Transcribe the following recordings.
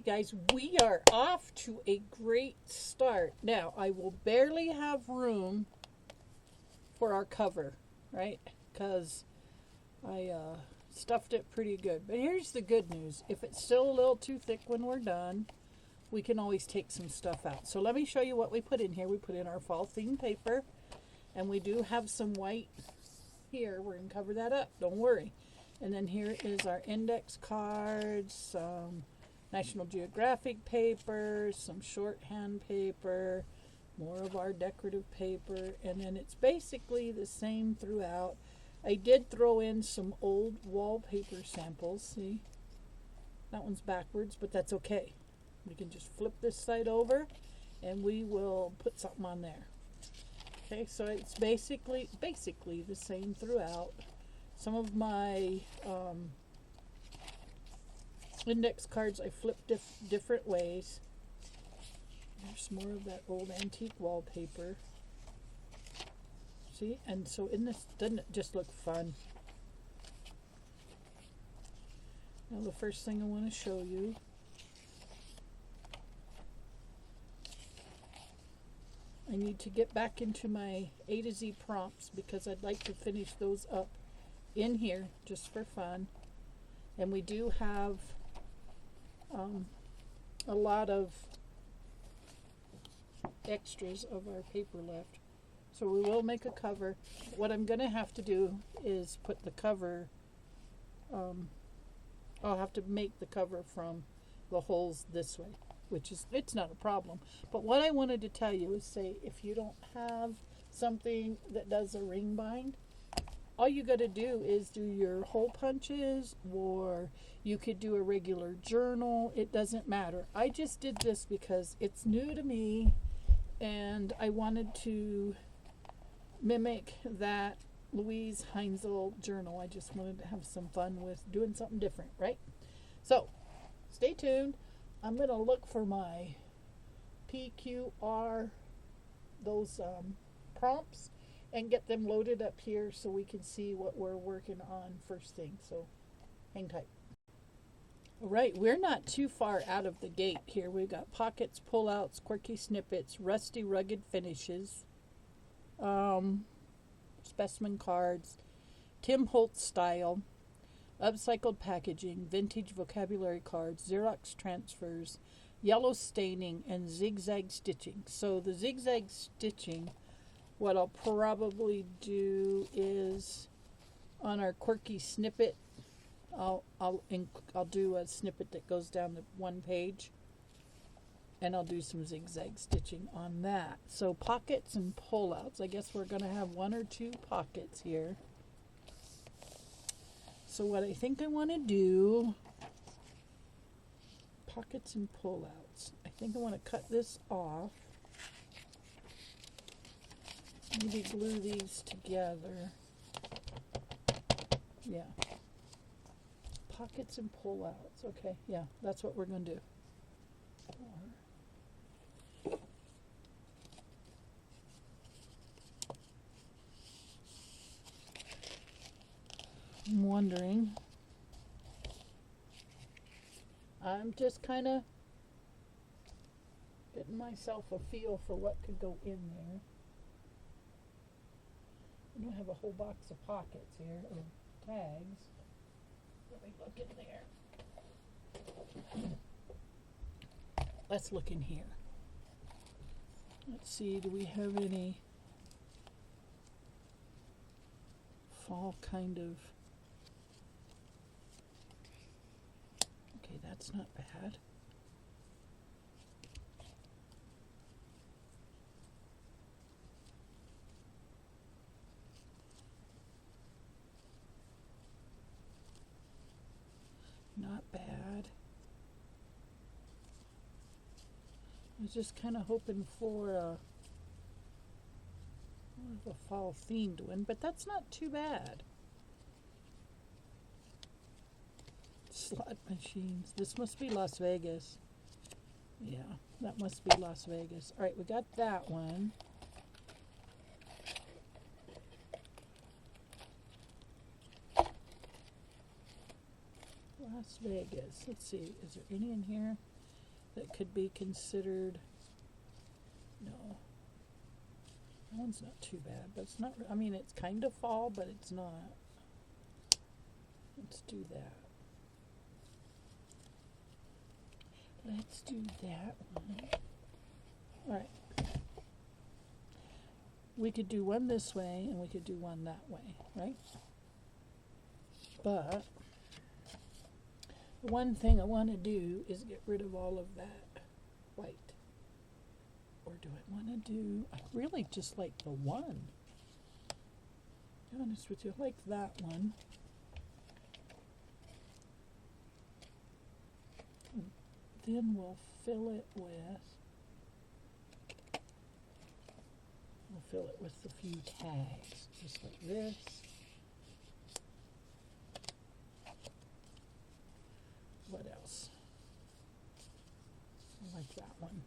Alrighty, guys, we are off to a great start. Now, I will barely have room for our cover, right? Because I stuffed it pretty good. But here's the good news. If it's still a little too thick when we're done, we can always take some stuff out. So let me show you what we put in here. We put in our fall theme paper, and we do have some white here. We're going to cover that up. Don't worry. And then here is our index cards, some National Geographic paper, some shorthand paper, more of our decorative paper, and then it's basically the same throughout. I did throw in some old wallpaper samples. See? That one's backwards, but that's okay. We can just flip this side over and we will put something on there. Okay, so it's basically the same throughout. Some of my index cards I flipped different ways. There's more of that old antique wallpaper. See? And so in this, doesn't it just look fun? Now the first thing I want to show you I need to get back into my A to Z prompts because I'd like to finish those up in here just for fun. And we do have a lot of extras of our paper left. So we will make a cover. What I'm going to have to do is put the cover, I'll have to make the cover from the holes this way, which is, it's not a problem. But what I wanted to tell you is, say, if you don't have something that does a ring bind, all you got to do is do your hole punches, or you could do a regular journal. It doesn't matter. I just did this because it's new to me and I wanted to mimic that Louise Heinzel journal. I just wanted to have some fun with doing something different, right? So stay tuned. I'm going to look for my PQR, those prompts, and get them loaded up here so we can see what we're working on first thing. So hang tight. All right, we're not too far out of the gate here. We've got pockets, pullouts, quirky snippets, rusty, rugged finishes, specimen cards, Tim Holtz style, upcycled packaging, vintage vocabulary cards, Xerox transfers, yellow staining, and zigzag stitching. So the zigzag stitching, what I'll probably do is on our quirky snippet, I'll do a snippet that goes down the one page, and I'll do some zigzag stitching on that. So pockets and pullouts. I guess we're going to have one or two pockets here. So what I think I want to do, pockets and pullouts. I think I want to cut this off. Maybe glue these together. Yeah. Pockets and pullouts. Okay, yeah, that's what we're going to do. I'm wondering. I'm just kind of getting myself a feel for what could go in there. I don't have a whole box of pockets here, or tags. Let me look in there. Let's look in here. Let's see, do we have any fall kind of... Okay, that's not bad. Not bad. I was just kind of hoping for more of a fall themed one, but that's not too bad. Slot machines. This must be Las Vegas. Yeah, that must be Las Vegas. All right, we got that one. Las Vegas. Let's see. Is there any in here? that could be considered. No, that one's not too bad, but it's not, I mean, it's kind of fall, but it's not. Let's do that. Let's do that one. All right. We could do one this way and we could do one that way, right? But the one thing I want to do is get rid of all of that white. Or do I want to do, I really just like the one. To be honest with you, I like that one. And then we'll fill it with a few tags, just like this. What else? I like that one.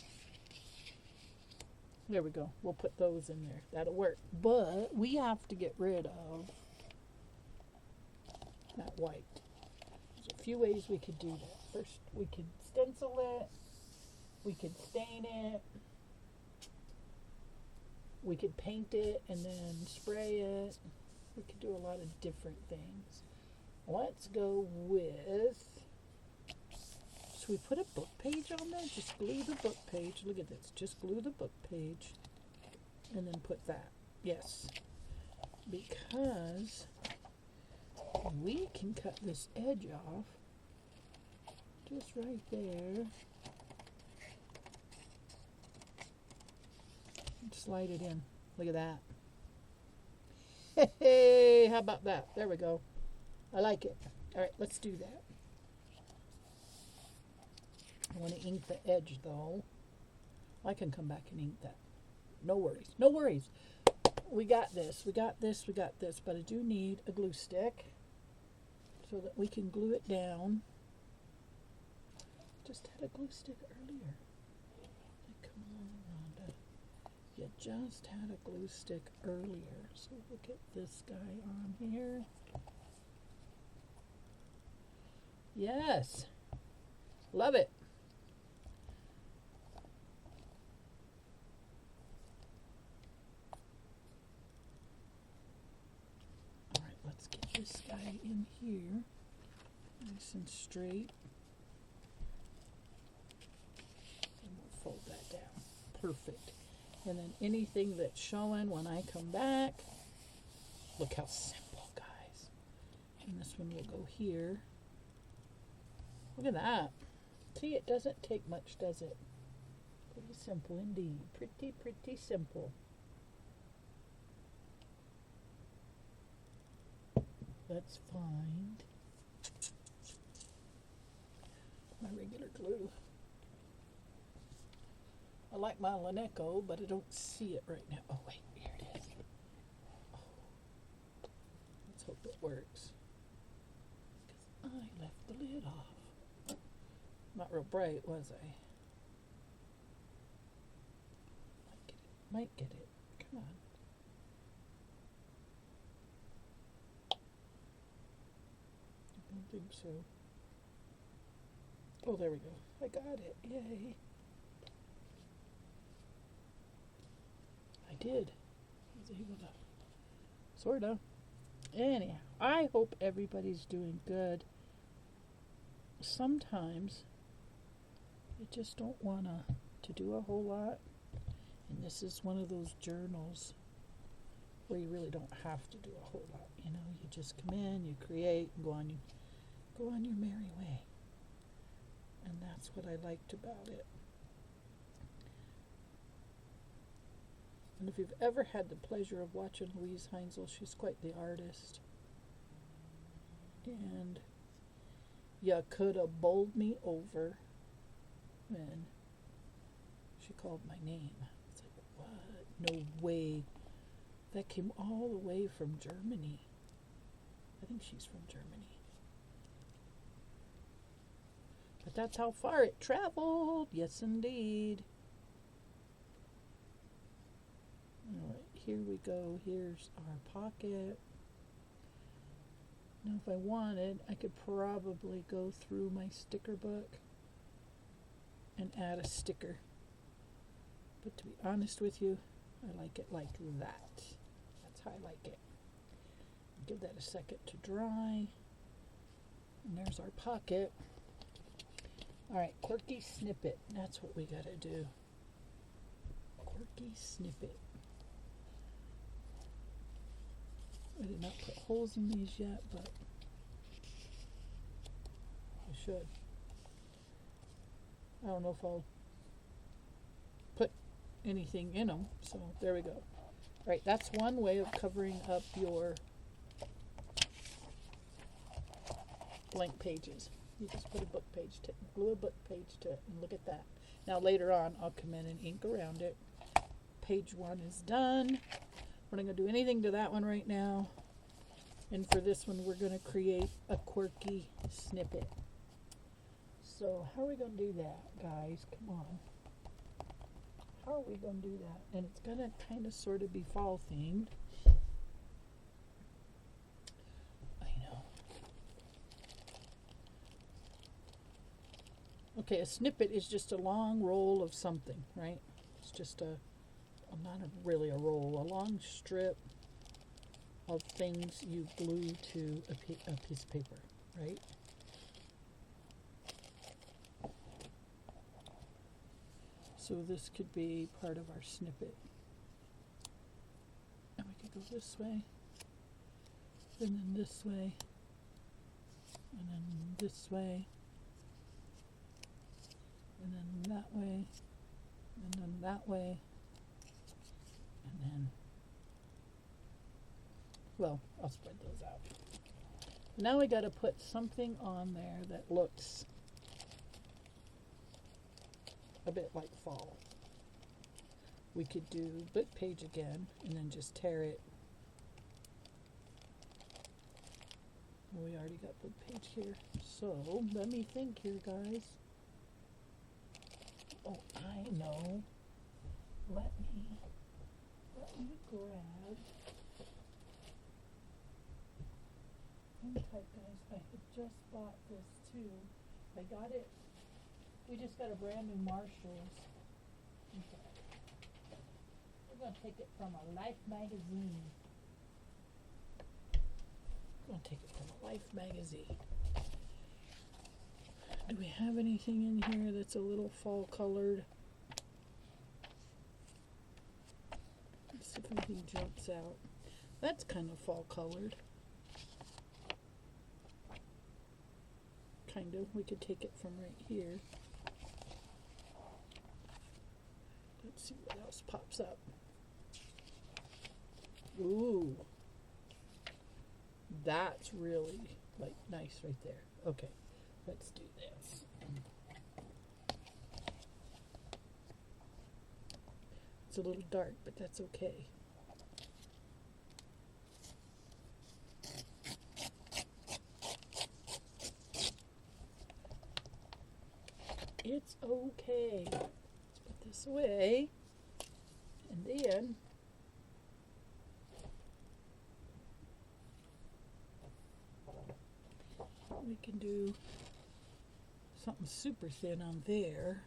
There we go. We'll put those in there. That'll work. But we have to get rid of that white. There's a few ways we could do that. First, we could stencil it. We could stain it. We could paint it and then spray it. We could do a lot of different things. Let's go with, so we put a book page on there? Just glue the book page. Look at this. Just glue the book page and then put that. Yes. Because we can cut this edge off just right there. Slide it in. Look at that. Hey, how about that? There we go. I like it. All right, let's do that. I want to ink the edge, though. I can come back and ink that. No worries. No worries. We got this. We got this. We got this. But I do need a glue stick so that we can glue it down. Just had a glue stick earlier. Come on, Rhonda. You just had a glue stick earlier. So we'll get this guy on here. Yes. Love it. All right, let's get this guy in here. Nice and straight. And we'll fold that down. Perfect. And then anything that's showing when I come back, look how simple, guys. And this one will go here. Look at that. See, it doesn't take much, does it? Pretty simple indeed. Pretty, pretty simple. Let's find my regular glue. I like my Laneco, but I don't see it right now. Oh, wait, here it is. Oh. Let's hope it works. Because I left the lid off. Not real bright, was I? Might get it. Come on. I don't think so. Oh, there we go. I got it. Yay. I did. I was able to. Sorta. Anyhow, I hope everybody's doing good. Sometimes you just don't want to do a whole lot. And this is one of those journals where you really don't have to do a whole lot. You know, you just come in, you create, and go on your merry way. And that's what I liked about it. And if you've ever had the pleasure of watching Louise Heinzel, she's quite the artist. And you could have bowled me over when she called my name. It's like, what? No way. That came all the way from Germany. I think she's from Germany. But that's how far it traveled. Yes, indeed. All right, here we go. Here's our pocket. Now, if I wanted, I could probably go through my sticker book and add a sticker. But to be honest with you, I like it like that. That's how I like it. Give that a second to dry. And there's our pocket. Alright, Quirky Snippet. That's what we gotta do. Quirky Snippet. I did not put holes in these yet, but I should. I don't know if I'll put anything in them, so there we go. Right, that's one way of covering up your blank pages. You just put a book page to glue a book page to it, and look at that. Now later on, I'll come in and ink around it. Page 1 is done. We're not going to do anything to that one right now. And for this one, we're going to create a quirky snippet. So how are we going to do that, guys? Come on. How are we going to do that? And it's going to kind of sort of be fall themed. I know. Okay, a snippet is just a long roll of something, right? It's just really a roll, a long strip of things you glue to a piece of paper, right? So this could be part of our snippet. And we could go this way, and then this way, and then this way, and then that way, and then that way, and then, well, I'll spread those out. Now we got to put something on there that looks a bit like fall. We could do book page again and then just tear it. We already got book page here. So let me think here, guys. Oh, I know. Let me grab. Hang tight, guys. I had just bought this too. I got it. We just got a brand new Marshalls. Okay. We're going to take it from a Life magazine. We're going to take it from a Life magazine. Do we have anything in here that's a little fall colored? Let's see if anything jumps out. That's kind of fall colored. Kind of. We could take it from right here. Let's see what else pops up. Ooh. That's really like nice right there. Okay, let's do this. It's a little dark, but that's okay. It's okay. Let's put this away. And then we can do something super thin on there.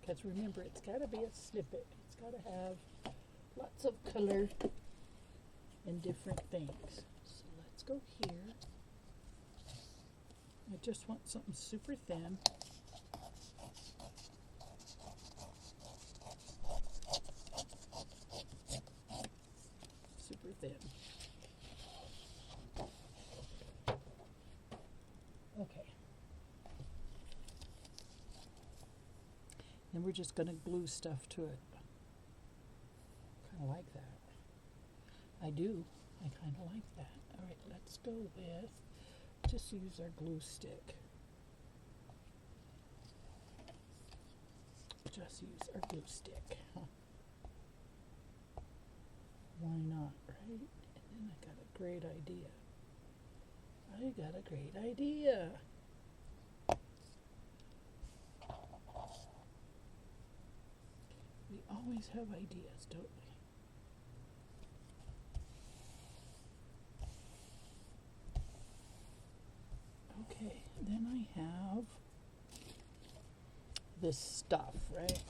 Because remember, it's got to be a snippet. It's got to have lots of color and different things. So let's go here. I just want something super thin. Super thin. Okay. And we're just going to glue stuff to it. Kind of like that. I do. I kind of like that. All right, let's go with, just use our glue stick. Just use our glue stick. Huh? Why not, right? And then I got a great idea. We always have ideas, don't we? have this stuff, right?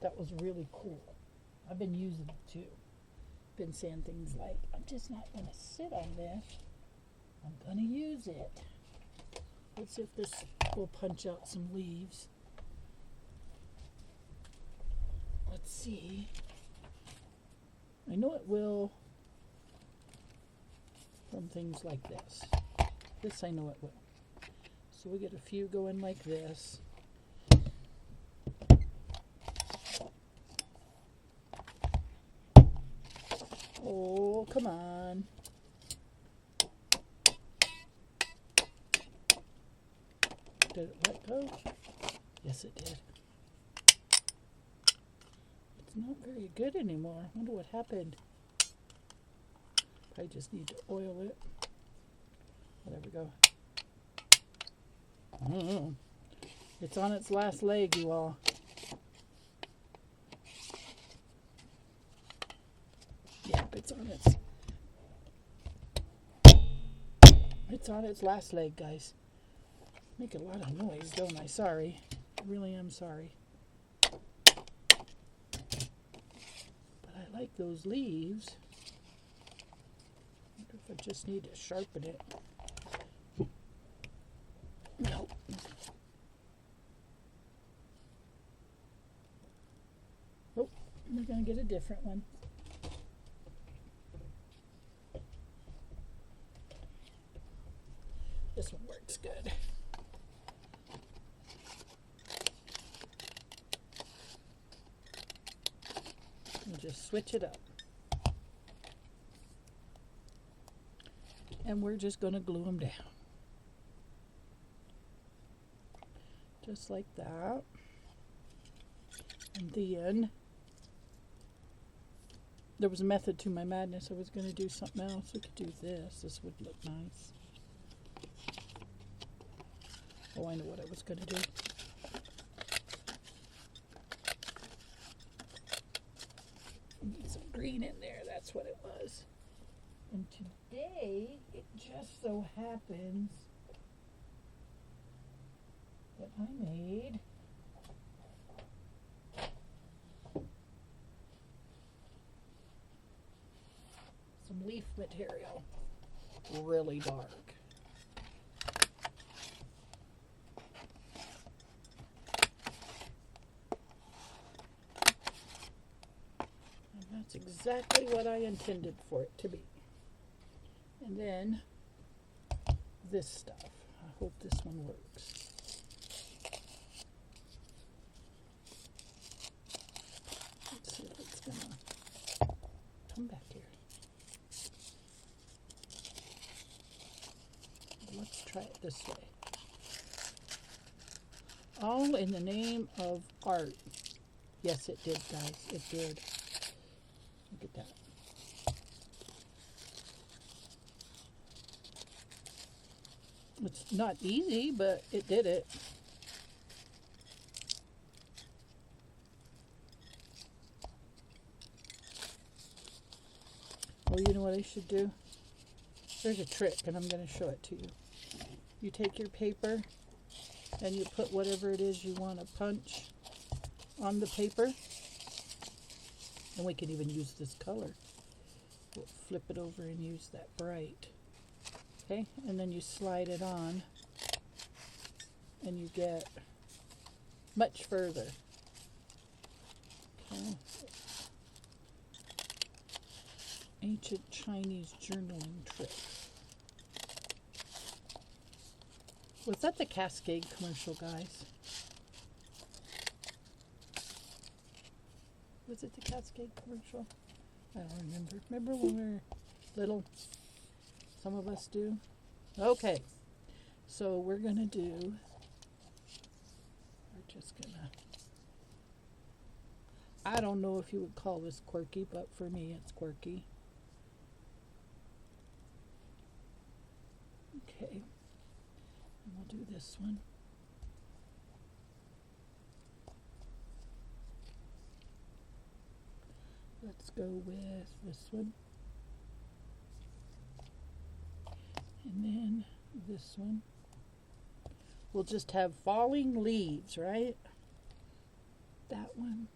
That was really cool. I've been using it too. Been saying things like, I'm just not going to sit on this. I'm going to use it. Let's see if this will punch out some leaves. Let's see. I know it will from things like this. This I know it will. So we get a few going like this. Oh, come on. Did it let go? Yes, it did. It's not very good anymore. I wonder what happened. I just need to oil it. Oh, there we go. It's on its last leg, you all. Yep, it's on its last leg, guys. Make a lot of noise, don't I? Sorry. I really am sorry. But I like those leaves. I wonder if I just need to sharpen it. No. Oh, we're going to get a different one. This one works good. And just switch it up. And we're just going to glue them down. Just like that. And then there was a method to my madness. I was going to do something else. We could do this. This would look nice. Oh, I know what I was going to do. Get some green in there. That's what it was. And today, it just so happens that I made some leaf material. Really dark. And that's exactly what I intended for it to be. And then this stuff. I hope this one works. Let's see if it's gonna come back here. Let's try it this way. All in the name of art. Yes, it did, guys. It did. Look at that. It's not easy, but it did it. Oh, you know what I should do? There's a trick, and I'm going to show it to you. You take your paper, and you put whatever it is you want to punch on the paper. And we can even use this color. We'll flip it over and use that bright. Okay, and then you slide it on, and you get much further. Okay. Ancient Chinese journaling trick. Was that the Cascade commercial, guys? Was it the Cascade commercial? I don't remember. Remember when we were little? Some of us do. Okay. So we're going to do, we're just going to, I don't know if you would call this quirky, but for me it's quirky. Okay. And we'll do this one. Let's go with this one. And then this one. we'll just have falling leaves, right? That one.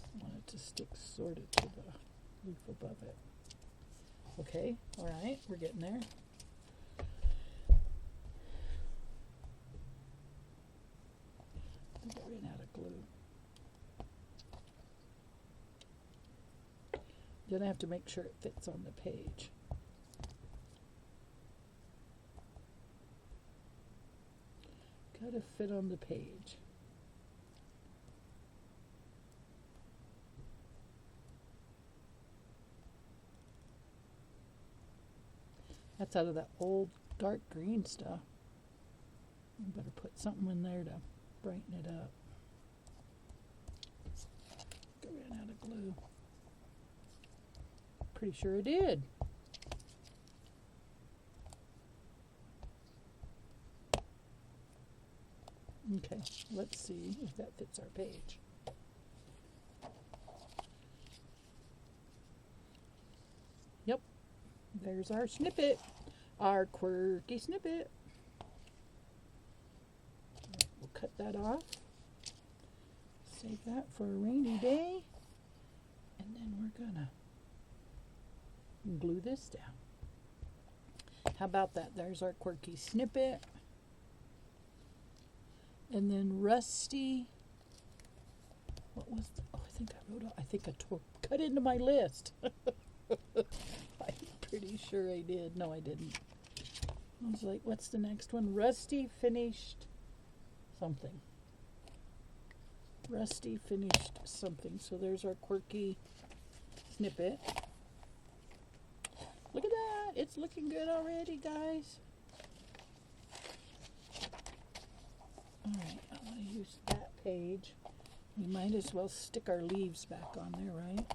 I want it to stick sort of to the leaf above it. Okay, all right, we're getting there. I think I ran out of glue. Then I have to make sure it fits on the page. Gotta fit on the page. That's out of that old dark green stuff. I better put something in there to brighten it up. I ran out of glue. Pretty sure I did. Okay, let's see if that fits our page. Yep, there's our snippet, our quirky snippet. We'll cut that off. Save that for a rainy day. And then we're gonna glue this down. How about that? There's our quirky snippet. And then rusty. What was the, oh, I think I wrote, I think I cut into my list. I'm pretty sure I did. No, I didn't. I was like, what's the next one? Rusty finished something. Rusty finished something. So there's our quirky snippet. Look at that. It's looking good already, guys. Alright, I want to use that page. We might as well stick our leaves back on there, right?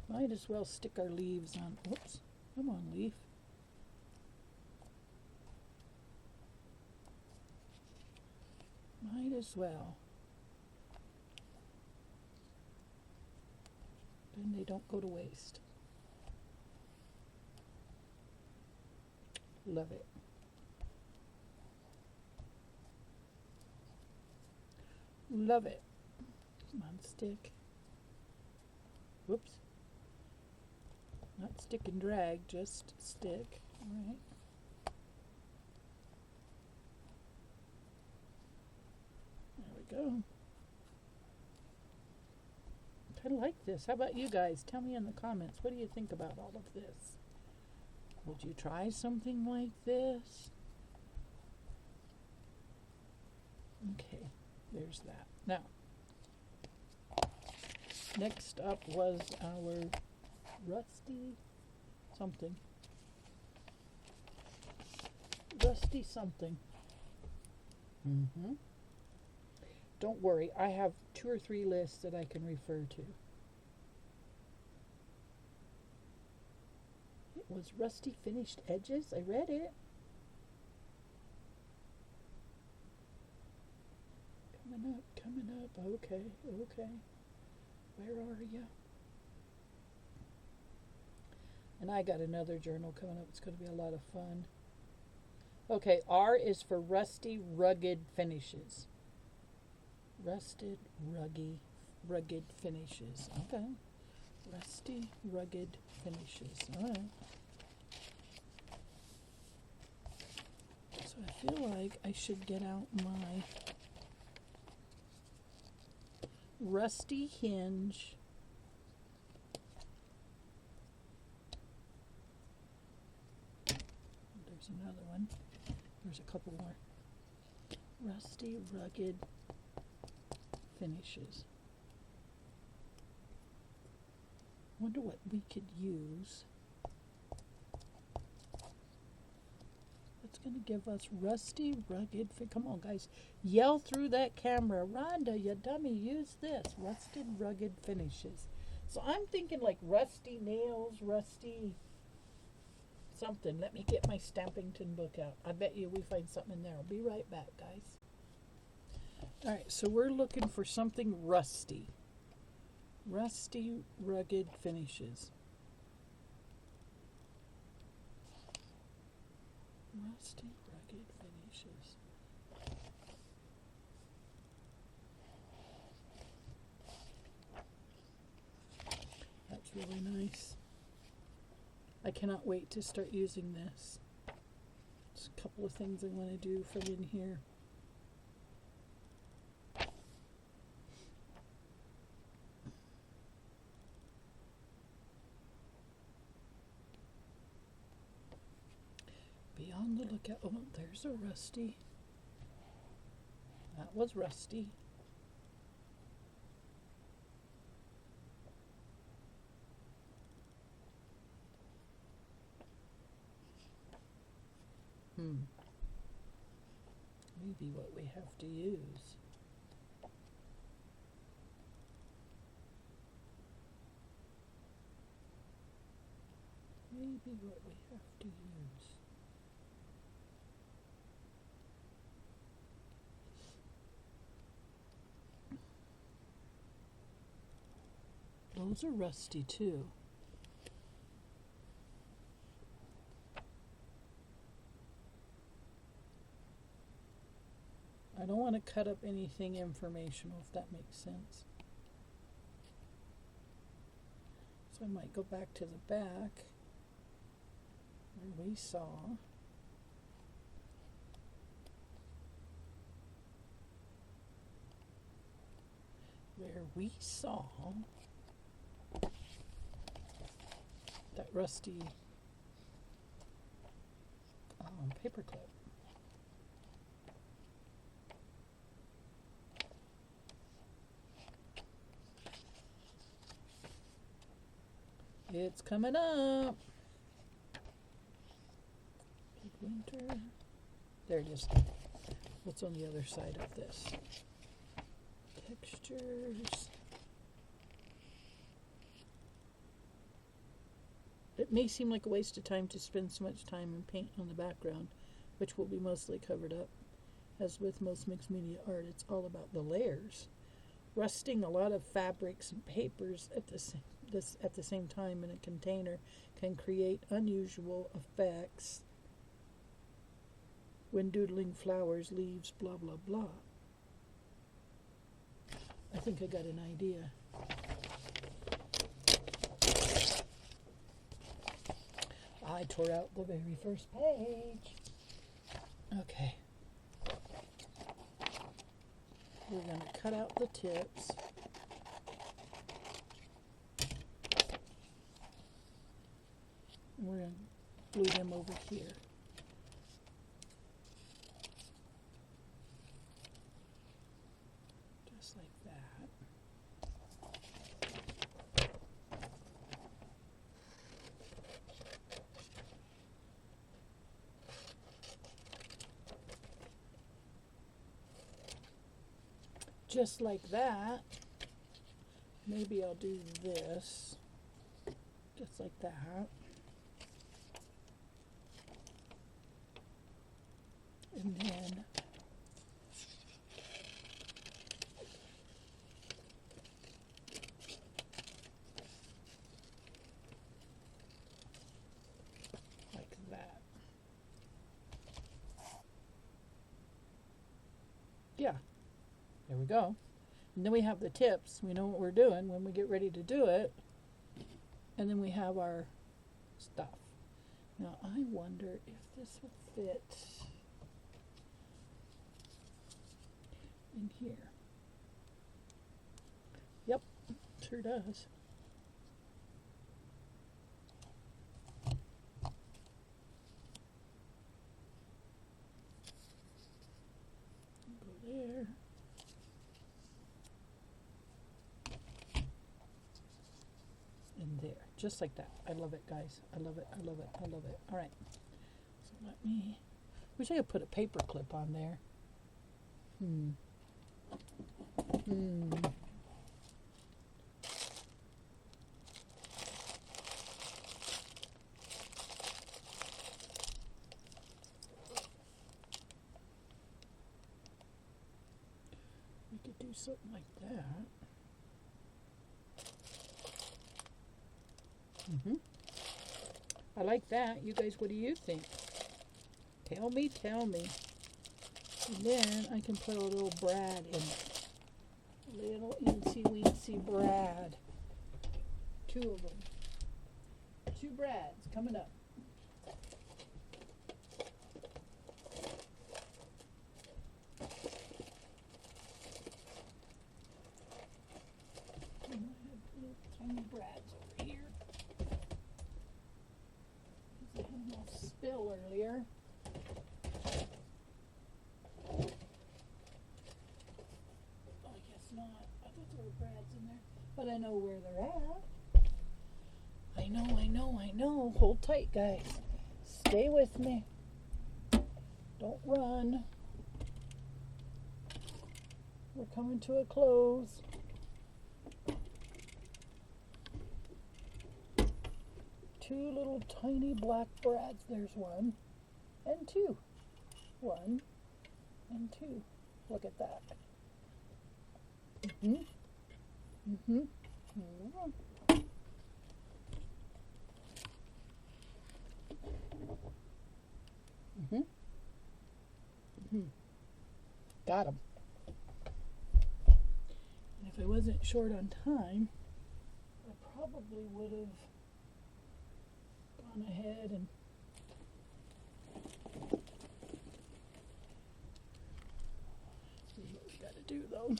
Might as well stick our leaves on. Whoops, come on, leaf. Might as well. Then they don't go to waste. Love it. Love it. Come on, stick. Whoops. Not stick and drag, just stick. All right. There we go. I like this. How about you guys? Tell me in the comments. What do you think about all of this? Would you try something like this? Okay, there's that. Now, next up was our rusty something. Rusty something. Don't worry, I have 2 or 3 lists that I can refer to. It was rusty finished edges. I read it. Coming up. Okay. Where are you? And I got another journal coming up. It's going to be a lot of fun. Okay, R is for rusty, rugged finishes. Rusted, rugged finishes. Okay. Rusty, rugged finishes. All right. So I feel like I should get out my rusty hinge. There's another one. There's a couple more. Rusty, rugged finishes. Wonder what we could use. That's going to give us rusty, rugged. Come on, guys. Yell through that camera. Rhonda, you dummy, use this. Rusted, rugged finishes. So I'm thinking like rusty nails, rusty something. Let me get my Stampington book out. I bet you we find something in there. I'll be right back, guys. All right, so we're looking for something rusty. Rusty, rugged finishes. Rusty, rugged finishes. That's really nice. I cannot wait to start using this. There's a couple of things I want to do from in here. Be on the lookout. Oh, there's a rusty. That was rusty. Maybe what we have to use. Maybe what we have to use. Those are rusty too. I don't want to cut up anything informational, if that makes sense. So I might go back to the back where we saw. That rusty paper clip. It's coming up. Big winter. There it is. What's on the other side of this? Textures. It may seem like a waste of time to spend so much time and paint on the background, which will be mostly covered up. As with most mixed media art, it's all about the layers. Rusting a lot of fabrics and papers at the same time in a container can create unusual effects when doodling flowers, leaves, blah, blah, blah. I think I got an idea. I tore out the very first page. Okay. We're going to cut out the tips. And we're going to glue them over here. Just like that. Just like that. Maybe I'll do this. Just like that. And then like that. Yeah, there we go. And then we have the tips. We know what we're doing when we get ready to do it. And then we have our stuff. Now I wonder if this will fit in here. Yep, sure does. Go there. And there, just like that. I love it, guys. I love it, I love it, I love it. All right, so let me, wish I could put a paper clip on there. We could do something like that. Mm-hmm. I like that. You guys, what do you think? Tell me, tell me. And then I can put a little Brad in it. Little incy-weensy Brad. 2 of them. 2 Brads coming up. I have little tiny Brads over here. I had a little spill earlier. I guess not. I thought there were Brads in there, but I know where they're at. I know. Hold tight, guys. Stay with me. Don't run. We're coming to a close. Two little tiny black Brads. There's 1 and 2. 1 and 2. Look at that. Mm-hmm. Mm-hmm. Mm-hmm. Mm-hmm. Mm-hmm. Got him. And if I wasn't short on time, I probably would have gone ahead and here's what we got to do though.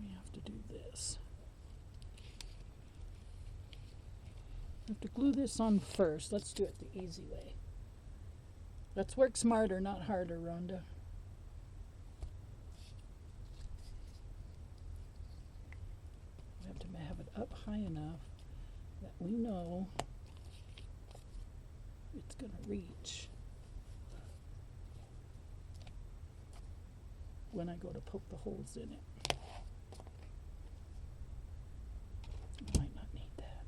We have to do this. I have to glue this on first. Let's do it the easy way. Let's work smarter, not harder, Rhonda. We have to have it up high enough that we know it's going to reach when I go to poke the holes in it. I might not need that.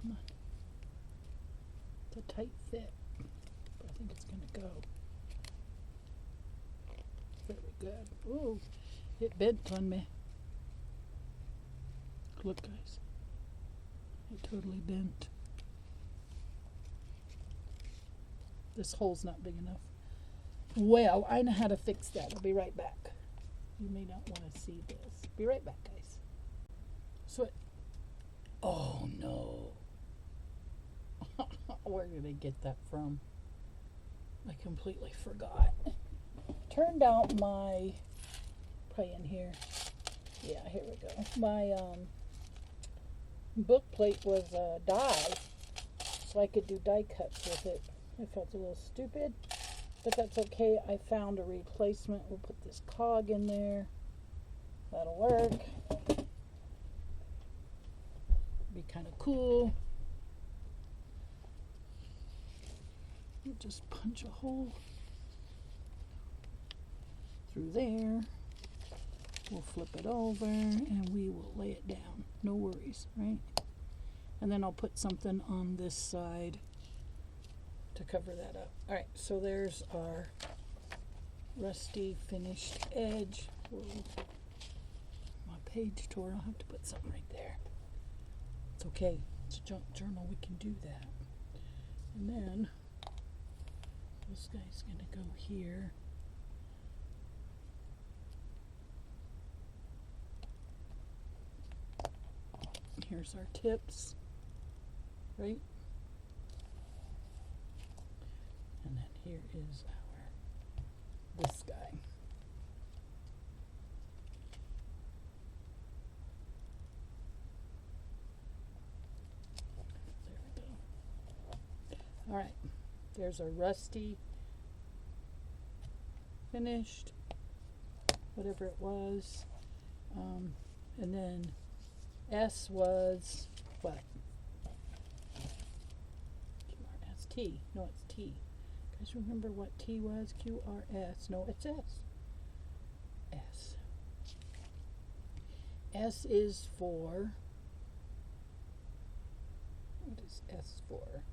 Come on. It's a tight fit, but I think it's going to go. Very good. Ooh, it bent on me. Look, guys. It totally bent. This hole's not big enough. Well, I know how to fix that. I'll be right back. You may not want to see this. Be right back, guys. So, oh no. Where did I get that from? I completely forgot. Turned out my, probably in here. Yeah, here we go. My book plate was die, so I could do die cuts with it. I felt a little stupid, but that's okay. I found a replacement. We'll put this cog in there. That'll work. Be kind of cool. We'll just punch a hole through there. We'll flip it over and we will lay it down. No worries, right? And then I'll put something on this side to cover that up. All right, so there's our rusty finished edge. Whoa. My page tore. I'll have to put something right there. It's okay. It's a junk journal. We can do that. And then this guy's going to go here. Here's our tips, right? And then here is this guy. There we go. All right, there's a rusty finished, whatever it was, and then S was what? QRST. No, it's T. You guys remember what T was? QRS. No, it's S. S. S is for What is S for?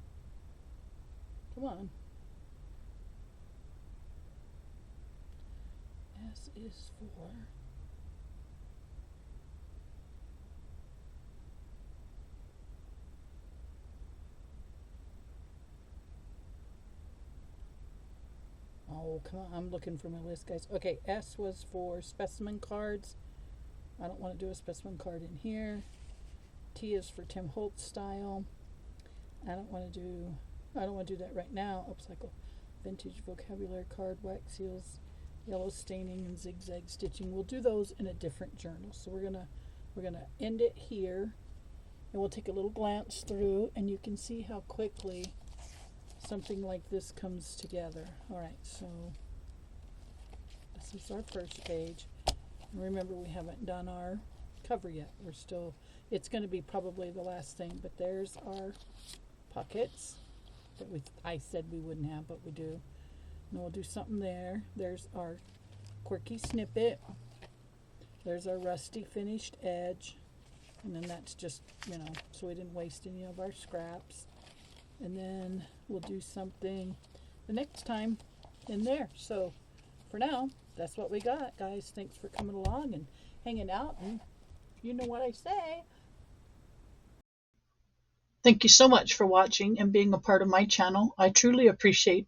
Come on. S is for oh, come on. I'm looking for my list, guys. Okay, S was for specimen cards. I don't want to do a specimen card in here. T is for Tim Holtz style. I don't want to do that right now. Upcycle, vintage vocabulary card, wax seals, yellow staining, and zigzag stitching. We'll do those in a different journal. So we're gonna end it here, and we'll take a little glance through, and you can see how quickly something like this comes together. All right, so this is our first page. And remember, we haven't done our cover yet. We're still, it's going to be probably the last thing, but there's our pockets that I said we wouldn't have, but we do. And we'll do something there. There's our quirky snippet. There's our rusty finished edge. And then that's just, so we didn't waste any of our scraps. And then we'll do something the next time in there. So for now, that's what we got, guys. Thanks for coming along and hanging out, and you know what I say. Thank you so much for watching and being a part of my channel. I truly appreciate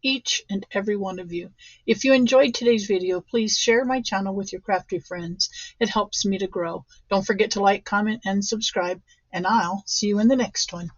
each and every one of you. If you enjoyed today's video, please share my channel with your crafty friends. It helps me to grow. Don't forget to like, comment, and subscribe, and I'll see you in the next one.